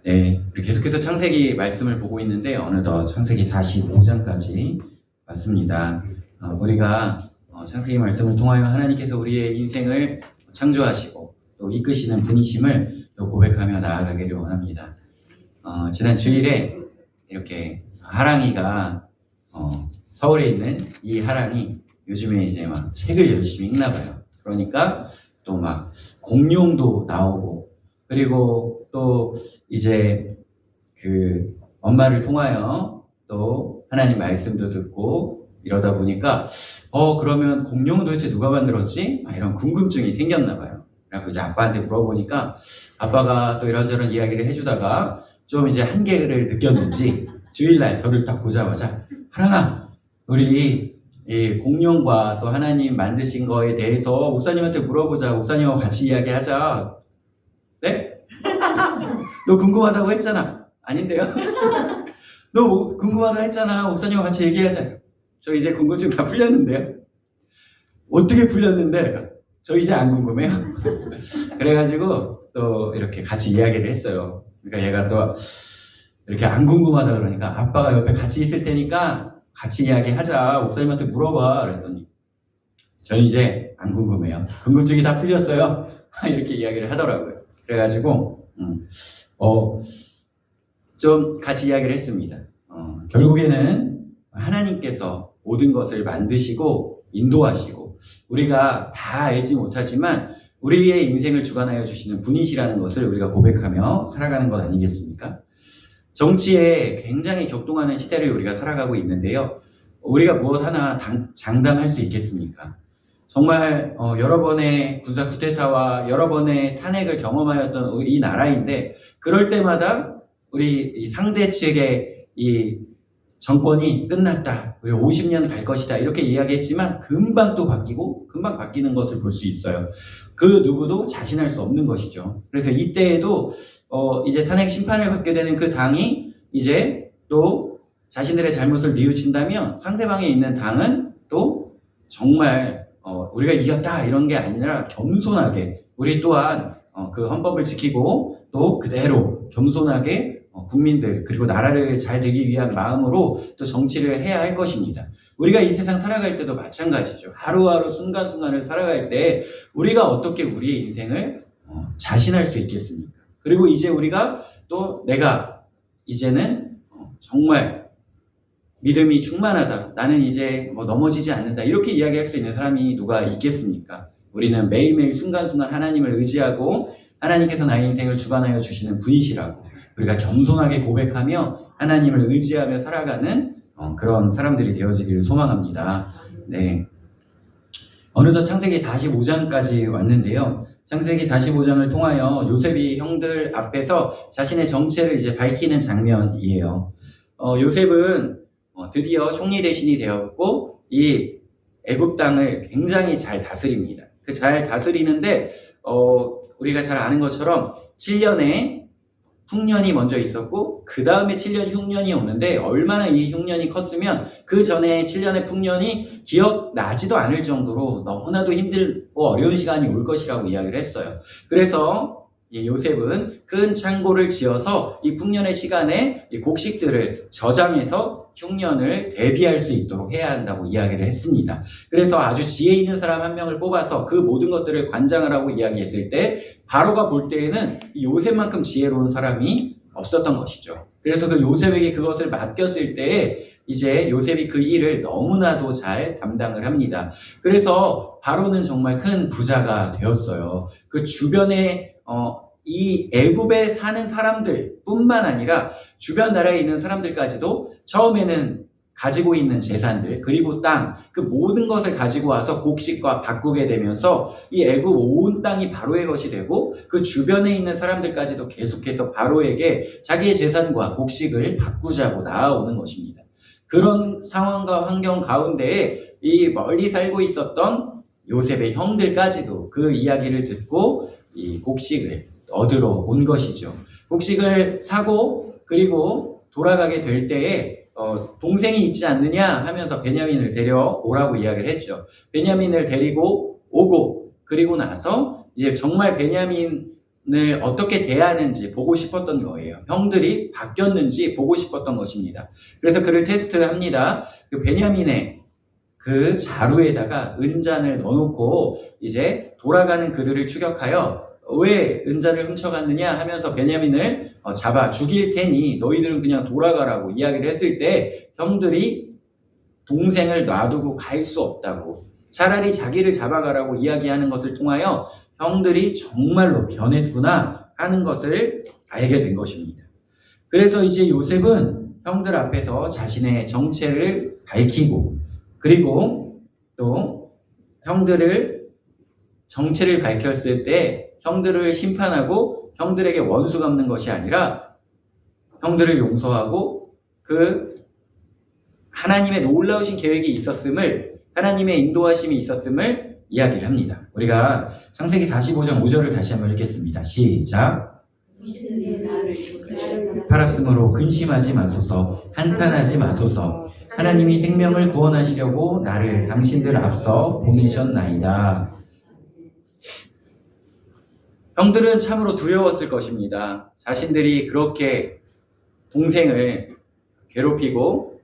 네, 우리 계속해서 창세기 말씀을 보고 있는데 어느덧 창세기 45장까지 왔습니다. 우리가 창세기 말씀을 통하여 하나님께서 우리의 인생을 창조하시고 또 이끄시는 분이심을 또 고백하며 나아가기를 원합니다. 지난 주일에 이렇게 하랑이가 서울에 있는 이 하랑이 요즘에 이제 막 책을 열심히 읽나 봐요. 그러니까 또 막 공룡도 나오고 그리고 또 이제 그 엄마를 통하여 또 하나님 말씀도 듣고 이러다 보니까 그러면 공룡은 도대체 누가 만들었지? 이런 궁금증이 생겼나 봐요. 그래서 이제 아빠한테 물어보니까 아빠가 또 이런저런 이야기를 해주다가 좀 이제 한계를 느꼈는지 주일날 저를 딱 보자마자 하랑아, 우리 이 공룡과 또 하나님 만드신 거에 대해서 목사님한테 물어보자. 목사님하고 같이 이야기하자. 네? 너 궁금하다고 했잖아. 아닌데요? 너 뭐 궁금하다 했잖아. 목사님하고 같이 얘기하자. 저 이제 궁금증 다 풀렸는데요. 어떻게 풀렸는데 저 이제 안 궁금해요. 그래가지고 또 이렇게 같이 이야기를 했어요. 그러니까 얘가 또 이렇게 안 궁금하다 그러니까 아빠가 옆에 같이 있을 테니까 같이 이야기하자. 목사님한테 물어봐. 그랬더니 저는 이제 안 궁금해요. 궁금증이 다 풀렸어요. 이렇게 이야기를 하더라고요. 그래가지고 좀 같이 이야기를 했습니다. 결국에는 하나님께서 모든 것을 만드시고 인도하시고 우리가 다 알지 못하지만 우리의 인생을 주관하여 주시는 분이시라는 것을 우리가 고백하며 살아가는 것 아니겠습니까? 정치에 굉장히 격동하는 시대를 우리가 살아가고 있는데요. 우리가 무엇 하나 장담할 수 있겠습니까? 정말 여러 번의 군사 쿠데타와 여러 번의 탄핵을 경험하였던 이 나라인데 그럴 때마다 우리 이 상대 측의 이 정권이 끝났다. 우리 50년 갈 것이다. 이렇게 이야기했지만 금방 또 바뀌고 금방 바뀌는 것을 볼 수 있어요. 그 누구도 자신할 수 없는 것이죠. 그래서 이때에도 이제 탄핵 심판을 받게 되는 그 당이 이제 또 자신들의 잘못을 뉘우친다면 상대방에 있는 당은 또 정말 우리가 이겼다 이런 게 아니라 겸손하게 우리 또한 그 헌법을 지키고 또 그대로 겸손하게 국민들 그리고 나라를 잘 되기 위한 마음으로 또 정치를 해야 할 것입니다. 우리가 이 세상 살아갈 때도 마찬가지죠. 하루하루 순간순간을 살아갈 때 우리가 어떻게 우리의 인생을 자신할 수 있겠습니까? 그리고 이제 우리가 또 내가 이제는 정말 믿음이 충만하다. 나는 이제 넘어지지 않는다. 이렇게 이야기할 수 있는 사람이 누가 있겠습니까? 우리는 매일매일 순간순간 하나님을 의지하고 하나님께서 나의 인생을 주관하여 주시는 분이시라고 우리가 겸손하게 고백하며 하나님을 의지하며 살아가는 그런 사람들이 되어지기를 소망합니다. 네. 어느덧 창세기 45장까지 왔는데요. 창세기 45장을 통하여 요셉이 형들 앞에서 자신의 정체를 이제 밝히는 장면이에요. 요셉은 드디어 총리 대신이 되었고 이 애굽 땅을 굉장히 잘 다스립니다. 그 잘 다스리는데 우리가 잘 아는 것처럼 7년의 흉년이 먼저 있었고 그 다음에 7년 흉년이 오는데 얼마나 이 흉년이 컸으면 그 전에 7년의 풍년이 기억나지도 않을 정도로 너무나도 힘들고 어려운 시간이 올 것이라고 이야기를 했어요. 그래서 이 요셉은 큰 창고를 지어서 이 풍년의 시간에 이 곡식들을 저장해서 흉년을 대비할 수 있도록 해야 한다고 이야기를 했습니다. 그래서 아주 지혜 있는 사람 한 명을 뽑아서 그 모든 것들을 관장을 하고 이야기했을 때 바로가 볼 때에는 요셉만큼 지혜로운 사람이 없었던 것이죠. 그래서 그 요셉에게 그것을 맡겼을 때에 이제 요셉이 그 일을 너무나도 잘 담당을 합니다. 그래서 바로는 정말 큰 부자가 되었어요. 그 주변에 이 애굽에 사는 사람들 뿐만 아니라 주변 나라에 있는 사람들까지도 처음에는 가지고 있는 재산들 그리고 땅 그 모든 것을 가지고 와서 곡식과 바꾸게 되면서 이 애굽 온 땅이 바로의 것이 되고 그 주변에 있는 사람들까지도 계속해서 바로에게 자기의 재산과 곡식을 바꾸자고 나아오는 것입니다. 그런 상황과 환경 가운데에 이 멀리 살고 있었던 요셉의 형들까지도 그 이야기를 듣고 이 곡식을 얻으러 온 것이죠. 곡식을 사고 그리고 돌아가게 될 때에 동생이 있지 않느냐 하면서 베냐민을 데려오라고 이야기를 했죠. 베냐민을 데리고 오고 그리고 나서 이제 정말 베냐민을 어떻게 대하는지 보고 싶었던 거예요. 형들이 바뀌었는지 보고 싶었던 것입니다. 그래서 그를 테스트합니다. 그 베냐민의 그 자루에다가 은잔을 넣어놓고 이제 돌아가는 그들을 추격하여 왜 은잔을 훔쳐갔느냐 하면서 베냐민을 잡아 죽일 테니 너희들은 그냥 돌아가라고 이야기를 했을 때 형들이 동생을 놔두고 갈 수 없다고 차라리 자기를 잡아가라고 이야기하는 것을 통하여 형들이 정말로 변했구나 하는 것을 알게 된 것입니다. 그래서 이제 요셉은 형들 앞에서 자신의 정체를 밝히고 그리고 또 형들을 정체를 밝혔을 때 형들을 심판하고 형들에게 원수 갚는 것이 아니라 형들을 용서하고 그 하나님의 놀라우신 계획이 있었음을 하나님의 인도하심이 있었음을 이야기를 합니다. 우리가 창세기 45장 5절을 다시 한번 읽겠습니다. 시작. 팔았으므로 근심하지 마소서 한탄하지 마소서 하나님이 생명을 구원하시려고 나를 당신들 앞서 보내셨나이다. 형들은 참으로 두려웠을 것입니다. 자신들이 그렇게 동생을 괴롭히고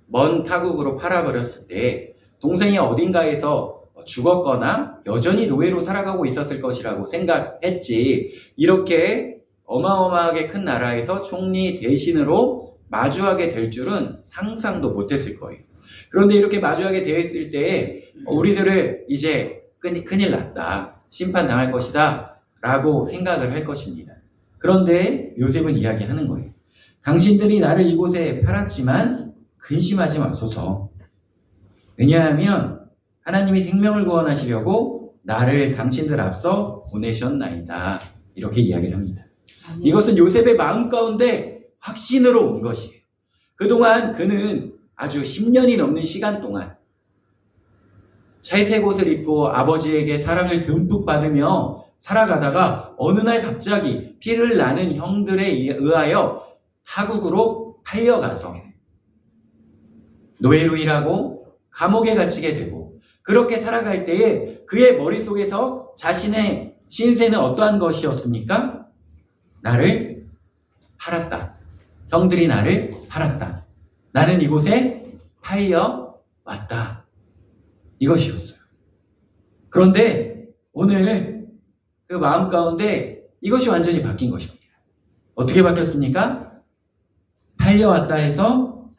먼 타국으로 팔아버렸을 때 동생이 어딘가에서 죽었거나 여전히 노예로 살아가고 있었을 것이라고 생각했지 이렇게 어마어마하게 큰 나라에서 총리 대신으로 마주하게 될 줄은 상상도 못했을 거예요. 그런데 이렇게 마주하게 되었을 때 우리들을 이제 큰일 났다. 심판당할 것이다. 라고 생각을 할 것입니다. 그런데 요셉은 이야기하는 거예요. 당신들이 나를 이곳에 팔았지만 근심하지 마소서. 왜냐하면 하나님이 생명을 구원하시려고 나를 당신들 앞서 보내셨나이다. 이렇게 이야기를 합니다. 이것은 요셉의 마음 가운데 확신으로 온 것이에요. 그동안 그는 아주 10년이 넘는 시간 동안 채색 옷을 입고 아버지에게 사랑을 듬뿍 받으며 살아가다가 어느 날 갑자기 피를 나는 형들에 의하여 타국으로 팔려가서 노예로 일하고 감옥에 갇히게 되고 그렇게 살아갈 때에 그의 머릿속에서 자신의 신세는 어떠한 것이었습니까? 나를 팔았다. 형들이 나를 팔았다. 나는 이곳에 팔려왔다. 이것이었어요. 그런데 오늘 그 마음 가운데 이것이 완전히 바뀐 것입니다. 어떻게 바뀌었습니까? 팔려왔다 해서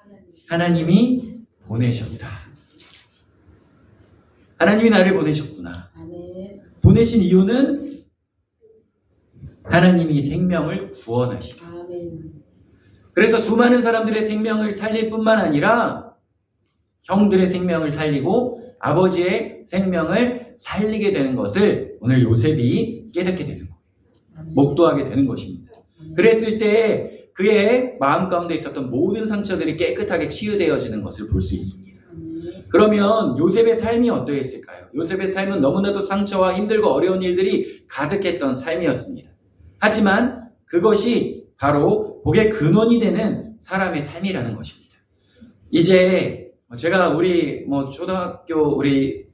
하나님이 보내셨다. 하나님이 나를 보내셨구나. 보내신 이유는 하나님이 생명을 구원하시다. 그래서 수많은 사람들의 생명을 살릴 뿐만 아니라 형들의 생명을 살리고 아버지의 생명을 살리게 되는 것을 오늘 요셉이 깨닫게 되는 거예요. 목도하게 되는 것입니다. 그랬을 때 그의 마음 가운데 있었던 모든 상처들이 깨끗하게 치유되어지는 것을 볼 수 있습니다. 그러면 요셉의 삶이 어떠했을까요? 요셉의 삶은 너무나도 상처와 힘들고 어려운 일들이 가득했던 삶이었습니다. 하지만 그것이 바로 복의 근원이 되는 사람의 삶이라는 것입니다. 이제 제가 우리 초등학교 우리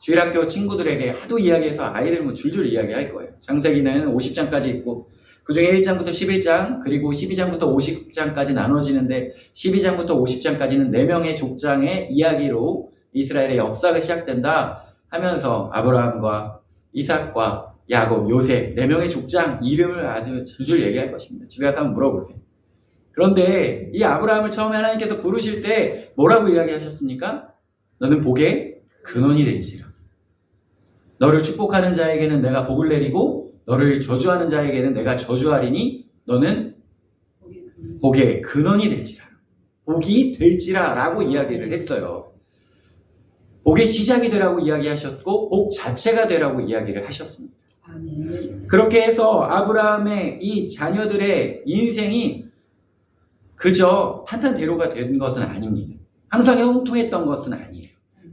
주일학교 친구들에게 하도 이야기해서 아이들 줄줄 이야기할 거예요. 창세기는 50장까지 있고 그중에 1장부터 11장 그리고 12장부터 50장까지 나눠지는데 12장부터 50장까지는 4명의 족장의 이야기로 이스라엘의 역사가 시작된다 하면서 아브라함과 이삭과 야곱, 요셉 4명의 족장 이름을 아주 줄줄 얘기할 것입니다. 집에 가서 한번 물어보세요. 그런데 이 아브라함을 처음에 하나님께서 부르실 때 뭐라고 이야기하셨습니까? 너는 복의 근원이 될지라. 너를 축복하는 자에게는 내가 복을 내리고 너를 저주하는 자에게는 내가 저주하리니 너는 복의 근원이 될지라. 복이 될지라 라고 이야기를 했어요. 복의 시작이 되라고 이야기하셨고 복 자체가 되라고 이야기를 하셨습니다. 그렇게 해서 아브라함의 이 자녀들의 인생이 그저 탄탄대로가 된 것은 아닙니다. 항상 형통했던 것은 아니에요.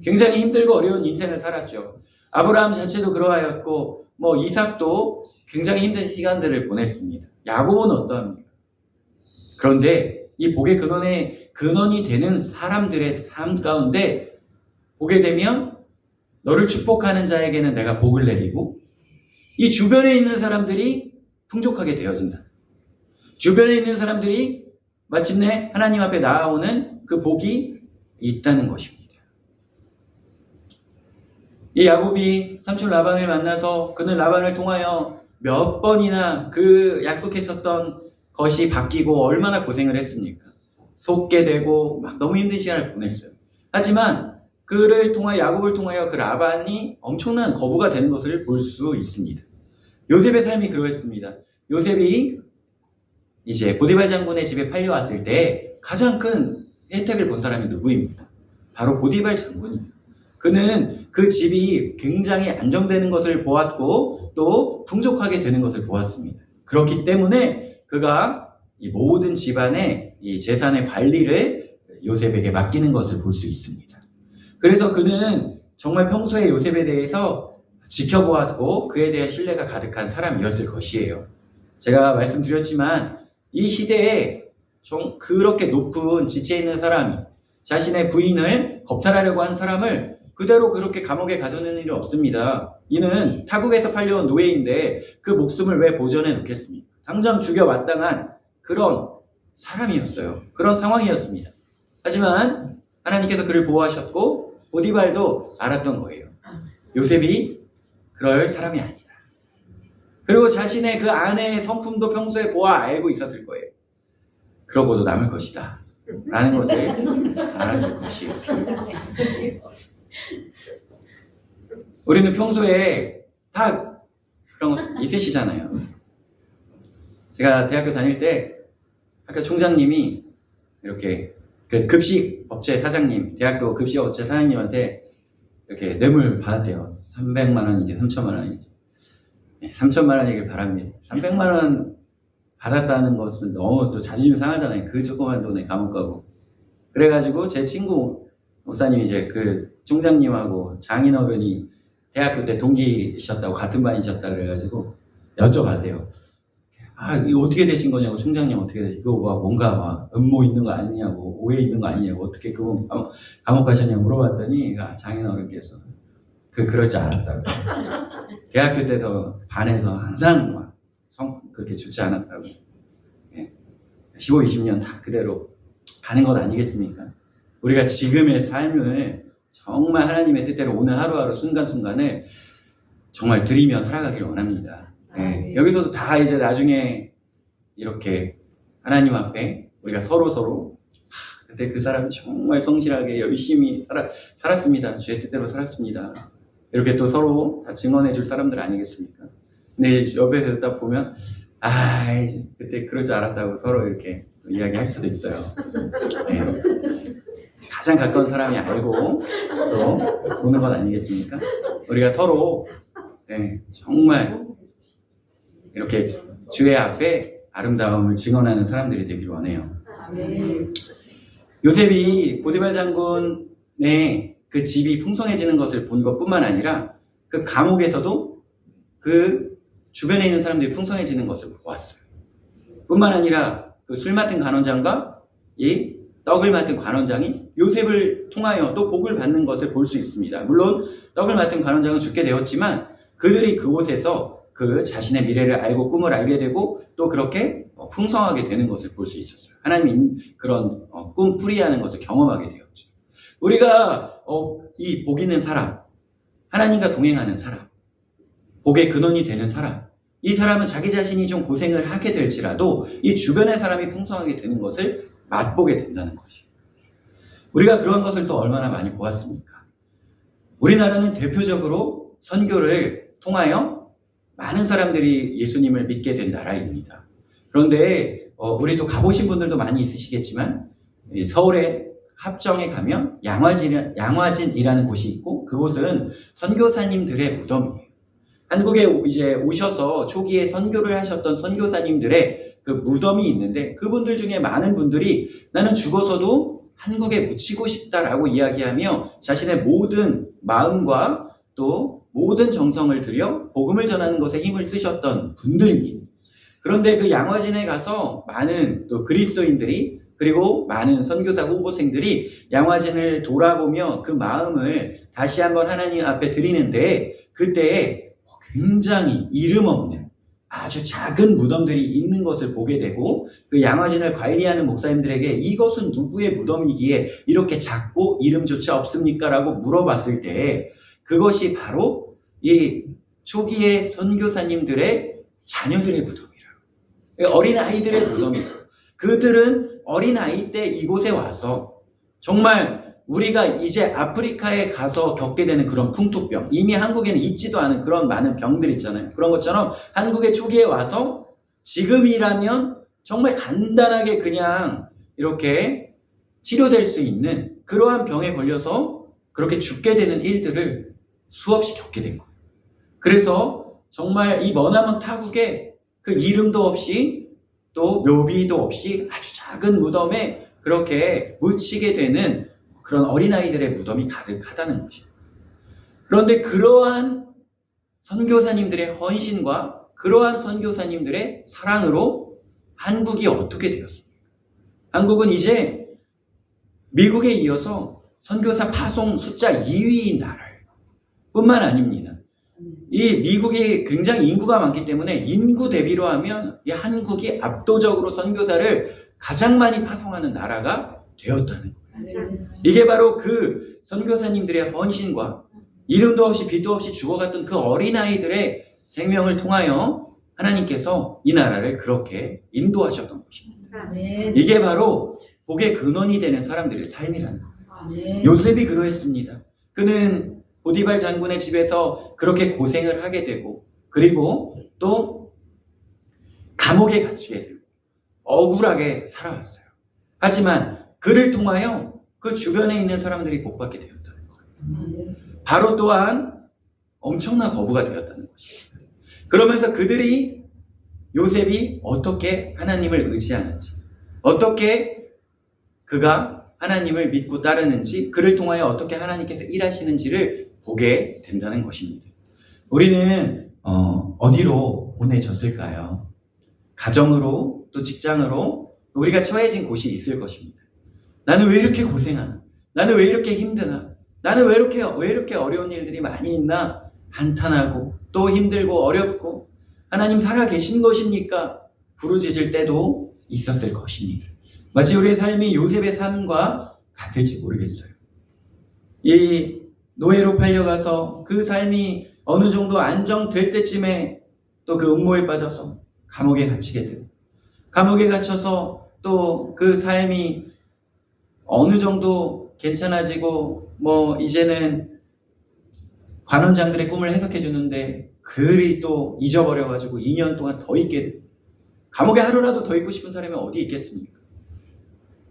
굉장히 힘들고 어려운 인생을 살았죠. 아브라함 자체도 그러하였고 이삭도 굉장히 힘든 시간들을 보냈습니다. 야곱은 어떠합니까? 그런데 이 복의 근원이 되는 사람들의 삶 가운데 보게 되면 너를 축복하는 자에게는 내가 복을 내리고 이 주변에 있는 사람들이 풍족하게 되어진다. 주변에 있는 사람들이 마침내 하나님 앞에 나아오는 그 복이 있다는 것입니다. 이 야곱이 삼촌 라반을 만나서 그는 라반을 통하여 몇 번이나 그 약속했었던 것이 바뀌고 얼마나 고생을 했습니까? 속게 되고 막 너무 힘든 시간을 보냈어요. 하지만 그를 통하여 야곱을 통하여 그 라반이 엄청난 거부가 되는 것을 볼 수 있습니다. 요셉의 삶이 그러했습니다. 요셉이 이제 보디발 장군의 집에 팔려왔을 때 가장 큰 혜택을 본 사람이 누구입니까? 바로 보디발 장군입니다. 그는 그 집이 굉장히 안정되는 것을 보았고 또 풍족하게 되는 것을 보았습니다. 그렇기 때문에 그가 이 모든 집안의 이 재산의 관리를 요셉에게 맡기는 것을 볼 수 있습니다. 그래서 그는 정말 평소에 요셉에 대해서 지켜보았고 그에 대한 신뢰가 가득한 사람이었을 것이에요. 제가 말씀드렸지만 이 시대에 좀 그렇게 높은 지체에 있는 사람이 자신의 부인을 겁탈하려고 한 사람을 그대로 그렇게 감옥에 가두는 일은 없습니다. 이는 타국에서 팔려온 노예인데 그 목숨을 왜 보존해 놓겠습니까? 당장 죽여 마땅한 그런 사람이었어요. 그런 상황이었습니다. 하지만 하나님께서 그를 보호하셨고 보디발도 알았던 거예요. 요셉이 그럴 사람이 아니다. 그리고 자신의 그 아내의 성품도 평소에 보아 알고 있었을 거예요. 그러고도 남을 것이다 라는 것을 알았을 것이에요. 우리는 평소에 다 그런 거 있으시잖아요. 제가 대학교 다닐 때 학교 총장님이 이렇게 그 급식 업체 사장님, 대학교 급식 업체 사장님한테 이렇게 뇌물 받았대요. 300만 원인지 3천만 원인지. 3천만 원이길 바랍니다. 300만 원 받았다는 것은 너무 또 자존심 상하잖아요. 그 조그만 돈에 감옥 가고. 그래가지고 제 친구 목사님이 이제 그 총장님하고 장인어른이 대학교 때 동기이셨다고 같은 반이셨다 그래가지고 여쭤봤대요. 아, 이거 어떻게 되신 거냐고, 총장님 어떻게 되신 그거 뭔가 막 음모 있는 거 아니냐고, 오해 있는 거 아니냐고, 어떻게 그분 감옥 가셨냐고 물어봤더니, 장인어른께서 그럴 줄 알았다고. 대학교 때도 반에서 항상 막 그렇게 좋지 않았다고. 15, 20년 다 그대로 가는 것 아니겠습니까? 우리가 지금의 삶을 정말 하나님의 뜻대로 오늘 하루하루 순간순간을 정말 드리며 살아가길 원합니다. 네, 여기서도 다 이제 나중에 이렇게 하나님 앞에 우리가 서로 그때 그 사람이 정말 성실하게 열심히 살았습니다. 주의 뜻대로 살았습니다. 이렇게 또 서로 다 증언해 줄 사람들 아니겠습니까? 근데 옆에서 듣다 보면 이제 그때 그럴 줄 알았다고 서로 이렇게 이야기할 수도 있어요. 네. 가장 가까운 사람이 알고 또 보는 것 아니겠습니까? 우리가 서로 정말 이렇게 주의 앞에 아름다움을 증언하는 사람들이 되길 원해요. 요셉이 보디발 장군의 그 집이 풍성해지는 것을 본 것뿐만 아니라 그 감옥에서도 그 주변에 있는 사람들이 풍성해지는 것을 보았어요. 뿐만 아니라 그 술 맡은 간원장과 이 떡을 맡은 관원장이 요셉을 통하여 또 복을 받는 것을 볼 수 있습니다. 물론 떡을 맡은 관원장은 죽게 되었지만 그들이 그곳에서 그 자신의 미래를 알고 꿈을 알게 되고 또 그렇게 풍성하게 되는 것을 볼 수 있었어요. 하나님이 그런 꿈풀이하는 것을 경험하게 되었죠. 우리가 이 복 있는 사람, 하나님과 동행하는 사람, 복의 근원이 되는 사람, 이 사람은 자기 자신이 좀 고생을 하게 될지라도 이 주변의 사람이 풍성하게 되는 것을 맛보게 된다는 것이에요. 우리가 그런 것을 또 얼마나 많이 보았습니까? 우리나라는 대표적으로 선교를 통하여 많은 사람들이 예수님을 믿게 된 나라입니다. 그런데 우리 또 가보신 분들도 많이 있으시겠지만 서울의 합정에 가면 양화진이라는 곳이 있고 그곳은 선교사님들의 무덤이에요. 한국에 이제 오셔서 초기에 선교를 하셨던 선교사님들의 그 무덤이 있는데 그분들 중에 많은 분들이 나는 죽어서도 한국에 묻히고 싶다라고 이야기하며 자신의 모든 마음과 또 모든 정성을 들여 복음을 전하는 것에 힘을 쓰셨던 분들입니다. 그런데 그 양화진에 가서 많은 또 그리스도인들이 그리고 많은 선교사 후보생들이 양화진을 돌아보며 그 마음을 다시 한번 하나님 앞에 드리는데 그때에 굉장히 이름 없는 아주 작은 무덤들이 있는 것을 보게 되고, 그 양화진을 관리하는 목사님들에게 이것은 누구의 무덤이기에 이렇게 작고 이름조차 없습니까? 라고 물어봤을 때 그것이 바로 이 초기의 선교사님들의 자녀들의 무덤이라고. 어린아이들의 무덤이라고. 그들은 어린아이 때 이곳에 와서 정말 우리가 이제 아프리카에 가서 겪게 되는 그런 풍토병, 이미 한국에는 있지도 않은 그런 많은 병들 있잖아요. 그런 것처럼 한국의 초기에 와서 지금이라면 정말 간단하게 그냥 이렇게 치료될 수 있는 그러한 병에 걸려서 그렇게 죽게 되는 일들을 수없이 겪게 된 거예요. 그래서 정말 이 머나먼 타국에 그 이름도 없이 또 묘비도 없이 아주 작은 무덤에 그렇게 묻히게 되는 그런 어린아이들의 무덤이 가득하다는 것입니다. 그런데 그러한 선교사님들의 헌신과 그러한 선교사님들의 사랑으로 한국이 어떻게 되었습니까? 한국은 이제 미국에 이어서 선교사 파송 숫자 2위인 나라예요. 뿐만 아닙니다. 이 미국이 굉장히 인구가 많기 때문에 인구 대비로 하면 이 한국이 압도적으로 선교사를 가장 많이 파송하는 나라가 되었다는 거예요. 이게 바로 그 선교사님들의 헌신과 이름도 없이 빛도 없이 죽어갔던 그 어린아이들의 생명을 통하여 하나님께서 이 나라를 그렇게 인도하셨던 것입니다. 이게 바로 복의 근원이 되는 사람들의 삶이라는 거예요. 요셉이 그러했습니다. 그는 보디발 장군의 집에서 그렇게 고생을 하게 되고, 그리고 또 감옥에 갇히게 되고 억울하게 살아왔어요. 하지만 그를 통하여 그 주변에 있는 사람들이 복받게 되었다는 거예요. 바로 또한 엄청난 거부가 되었다는 것입니다. 그러면서 그들이 요셉이 어떻게 하나님을 의지하는지, 어떻게 그가 하나님을 믿고 따르는지, 그를 통하여 어떻게 하나님께서 일하시는지를 보게 된다는 것입니다. 우리는 어디로 보내졌을까요? 가정으로, 또 직장으로 우리가 처해진 곳이 있을 것입니다. 나는 왜 이렇게 고생하나? 나는 왜 이렇게 힘드나? 나는 왜 이렇게 어려운 일들이 많이 있나? 한탄하고 또 힘들고 어렵고 하나님 살아계신 것입니까? 부르짖을 때도 있었을 것입니다. 마치 우리의 삶이 요셉의 삶과 같을지 모르겠어요. 이 노예로 팔려가서 그 삶이 어느 정도 안정될 때쯤에 또 그 음모에 빠져서 감옥에 갇히게 되고, 감옥에 갇혀서 또 그 삶이 어느 정도 괜찮아지고 이제는 관원장들의 꿈을 해석해 주는데 그리 또 잊어버려가지고 2년 동안 더 있게 되고, 감옥에 하루라도 더 있고 싶은 사람이 어디 있겠습니까?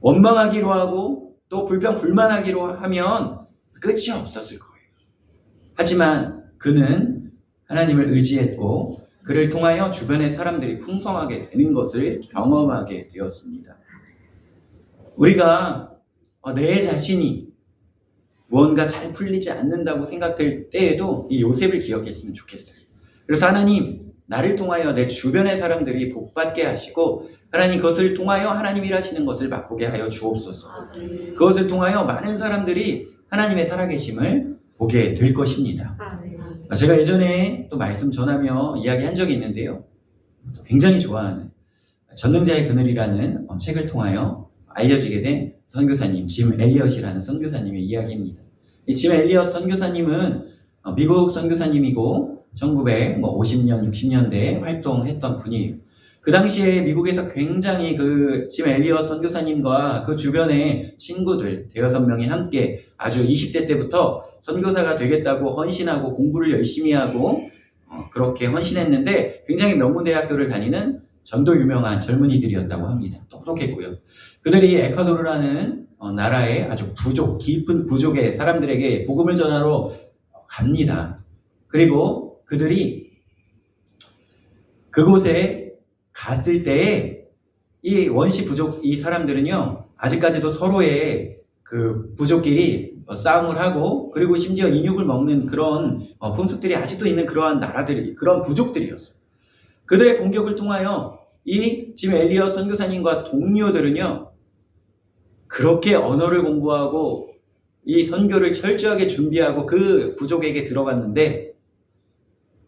원망하기로 하고 또 불평불만하기로 하면 끝이 없었을 거예요. 하지만 그는 하나님을 의지했고 그를 통하여 주변의 사람들이 풍성하게 되는 것을 경험하게 되었습니다. 우리가 내 자신이 무언가 잘 풀리지 않는다고 생각될 때에도 이 요셉을 기억했으면 좋겠어요. 그래서 하나님, 나를 통하여 내 주변의 사람들이 복받게 하시고 하나님 그것을 통하여 하나님 일하시는 것을 맛보게 하여 주옵소서. 그것을 통하여 많은 사람들이 하나님의 살아계심을 보게 될 것입니다. 제가 예전에 또 말씀 전하며 이야기한 적이 있는데요. 굉장히 좋아하는 전능자의 그늘이라는 책을 통하여 알려지게 된 선교사님, 짐 엘리엇이라는 선교사님의 이야기입니다. 이 짐 엘리엇 선교사님은 미국 선교사님이고 1950년, 60년대에 활동했던 분이에요. 그 당시에 미국에서 굉장히 그 짐 엘리엇 선교사님과 그 주변의 친구들 대여섯 명이 함께 아주 20대 때부터 선교사가 되겠다고 헌신하고 공부를 열심히 하고 그렇게 헌신했는데 굉장히 명문대학교를 다니는 전도 유명한 젊은이들이었다고 합니다. 똑똑했고요. 그들이 에콰도르라는 나라의 아주 깊은 부족의 사람들에게 복음을 전하러 갑니다. 그리고 그들이 그곳에 갔을 때에 이 원시 부족, 이 사람들은요, 아직까지도 서로의 그 부족끼리 싸움을 하고, 그리고 심지어 인육을 먹는 그런 풍습들이 아직도 있는 그러한 나라들이, 그런 부족들이었어요. 그들의 공격을 통하여 이 짐 엘리엇 선교사님과 동료들은요, 그렇게 언어를 공부하고 이 선교를 철저하게 준비하고 그 부족에게 들어갔는데,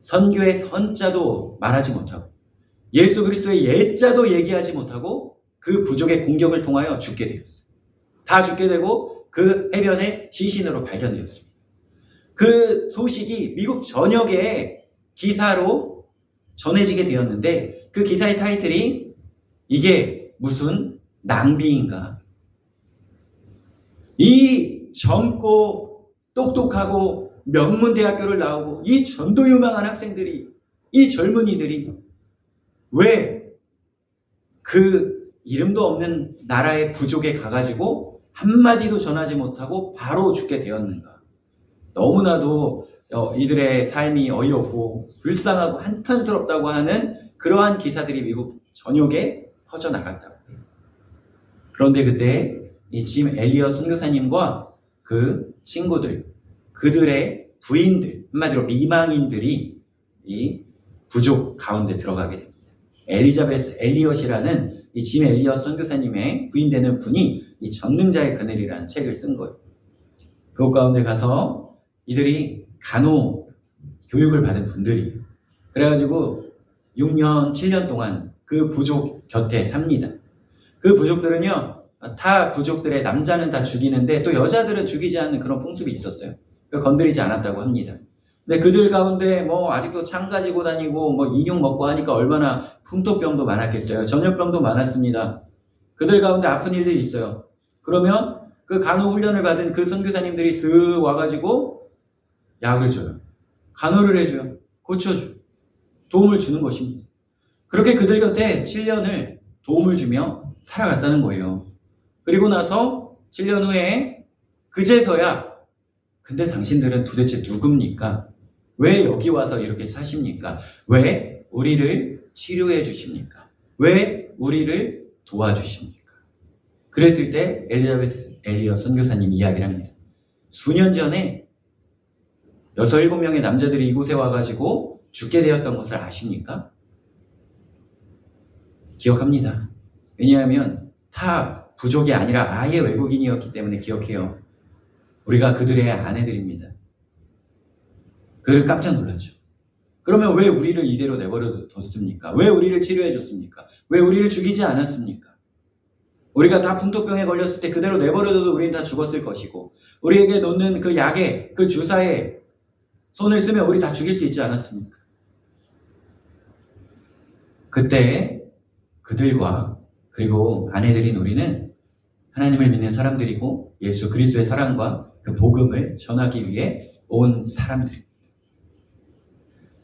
선교의 선자도 말하지 못하고 예수 그리스도의 예자도 얘기하지 못하고 그 부족의 공격을 통하여 죽게 되었어요. 다 죽게 되고 그 해변에 시신으로 발견되었습니다. 그 소식이 미국 전역에 기사로 전해지게 되었는데 그 기사의 타이틀이 이게 무슨 낭비인가? 이 젊고 똑똑하고 명문대학교를 나오고 이 전도 유망한 학생들이, 이 젊은이들이 왜 그 이름도 없는 나라의 부족에 가가지고 한마디도 전하지 못하고 바로 죽게 되었는가? 너무나도 이들의 삶이 어이없고 불쌍하고 한탄스럽다고 하는 그러한 기사들이 미국 전역에 퍼져나갔다고 해요. 그런데 그때 이 짐 엘리엇 선교사님과 그 친구들, 그들의 부인들, 한마디로 미망인들이 이 부족 가운데 들어가게 됩니다. 엘리자베스 엘리엇이라는 이 짐 엘리엇 선교사님의 부인되는 분이 이 전능자의 그늘이라는 책을 쓴 거예요. 그곳 가운데 가서 이들이 간호 교육을 받은 분들이 그래가지고 6년, 7년 동안 그 부족 곁에 삽니다. 그 부족들은요, 다 부족들의 남자는 다 죽이는데 또 여자들은 죽이지 않는 그런 풍습이 있었어요. 건드리지 않았다고 합니다. 근데 그들 가운데 아직도 창 가지고 다니고 인육 먹고 하니까 얼마나 풍토병도 많았겠어요. 전염병도 많았습니다. 그들 가운데 아픈 일들이 있어요. 그러면 그 간호 훈련을 받은 그 선교사님들이 쓱 와가지고 약을 줘요. 간호를 해줘요. 고쳐줘요. 도움을 주는 것입니다. 그렇게 그들 곁에 7년을 도움을 주며 살아갔다는 거예요. 그리고 나서 7년 후에 그제서야 근데 당신들은 도대체 누굽니까? 왜 여기 와서 이렇게 사십니까? 왜 우리를 치료해 주십니까? 왜 우리를 도와주십니까? 그랬을 때 엘리자베스 엘리엇 선교사님이 이야기를 합니다. 수년 전에 6, 7명의 남자들이 이곳에 와가지고 죽게 되었던 것을 아십니까? 기억합니다. 왜냐하면 다 부족이 아니라 아예 외국인이었기 때문에 기억해요. 우리가 그들의 아내들입니다. 그들 깜짝 놀랐죠. 그러면 왜 우리를 이대로 내버려 뒀습니까? 왜 우리를 치료해 줬습니까? 왜 우리를 죽이지 않았습니까? 우리가 다 풍토병에 걸렸을 때 그대로 내버려둬도 우리는 다 죽었을 것이고 우리에게 놓는 그 약에, 그 주사에 손을 쓰면 우리 다 죽일 수 있지 않았습니까? 그때 그들과 그리고 아내들인 우리는 하나님을 믿는 사람들이고 예수 그리스도의 사랑과 그 복음을 전하기 위해 온 사람들입니다.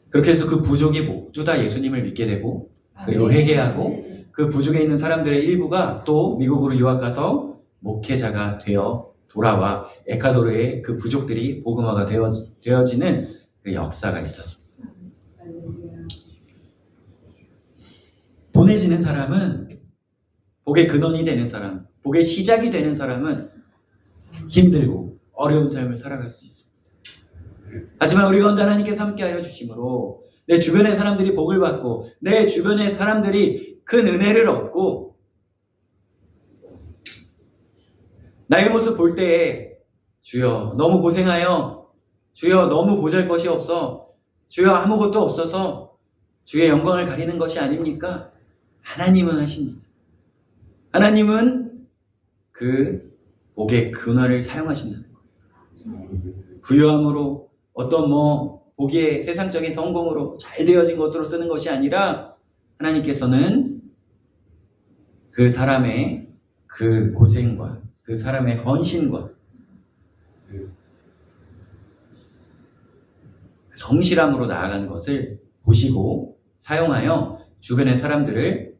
그렇게 해서 그 부족이 모두 다 예수님을 믿게 되고 그리고 회개하고 그 부족에 있는 사람들의 일부가 또 미국으로 유학 가서 목회자가 되어 돌아와 에콰도르의 그 부족들이 복음화가 되어지는 그 역사가 있었습니다. 보내지는 사람은 복의 근원이 되는 사람, 복의 시작이 되는 사람은 힘들고 어려운 삶을 살아갈 수 있습니다. 하지만 우리가 하나님께서 함께하여 주심으로 내 주변의 사람들이 복을 받고 내 주변의 사람들이 큰 은혜를 얻고 나의 모습 볼 때에 주여 너무 고생하여 주여 너무 보잘것이 없어 주여 아무것도 없어서 주의 영광을 가리는 것이 아닙니까? 하나님은 하십니다. 하나님은 그 복의 근원을 사용하신다는 거예요. 부유함으로 어떤 보기에 세상적인 성공으로 잘 되어진 것으로 쓰는 것이 아니라 하나님께서는 그 사람의 그 고생과 그 사람의 헌신과 그 성실함으로 나아가는 것을 보시고 사용하여 주변의 사람들을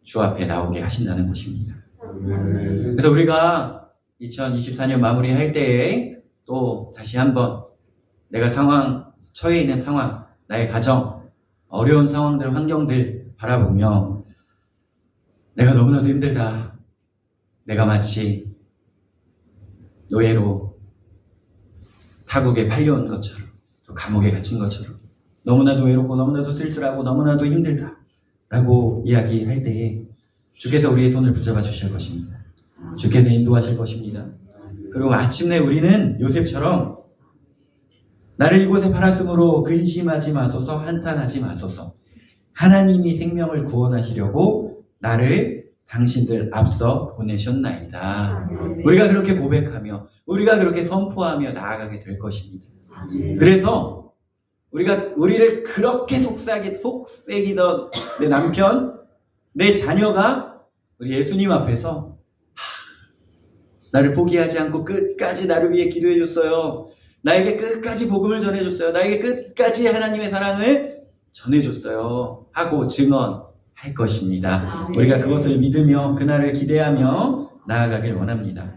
주 앞에 나오게 하신다는 것입니다. 그래서 우리가 2024년 마무리할 때에 또 다시 한번 내가 처해 있는 상황, 나의 가정, 어려운 상황들, 환경들 바라보며 내가 너무나도 힘들다. 내가 마치 노예로 타국에 팔려온 것처럼 또 감옥에 갇힌 것처럼 너무나도 외롭고 너무나도 쓸쓸하고 너무나도 힘들다 라고 이야기할 때에 주께서 우리의 손을 붙잡아 주실 것입니다. 주께서 인도하실 것입니다. 그리고 마침내 우리는 요셉처럼 나를 이곳에 팔았으므로 근심하지 마소서, 한탄하지 마소서. 하나님이 생명을 구원하시려고 나를 당신들 앞서 보내셨나이다. 우리가 그렇게 고백하며 우리가 그렇게 선포하며 나아가게 될 것입니다. 그래서 우리를 그렇게 속삭이던 내 남편, 내 자녀가 우리 예수님 앞에서 나를 포기하지 않고 끝까지 나를 위해 기도해 줬어요. 나에게 끝까지 복음을 전해줬어요. 나에게 끝까지 하나님의 사랑을 전해줬어요. 하고 증언할 것입니다. 우리가 그것을 믿으며 그날을 기대하며 나아가길 원합니다.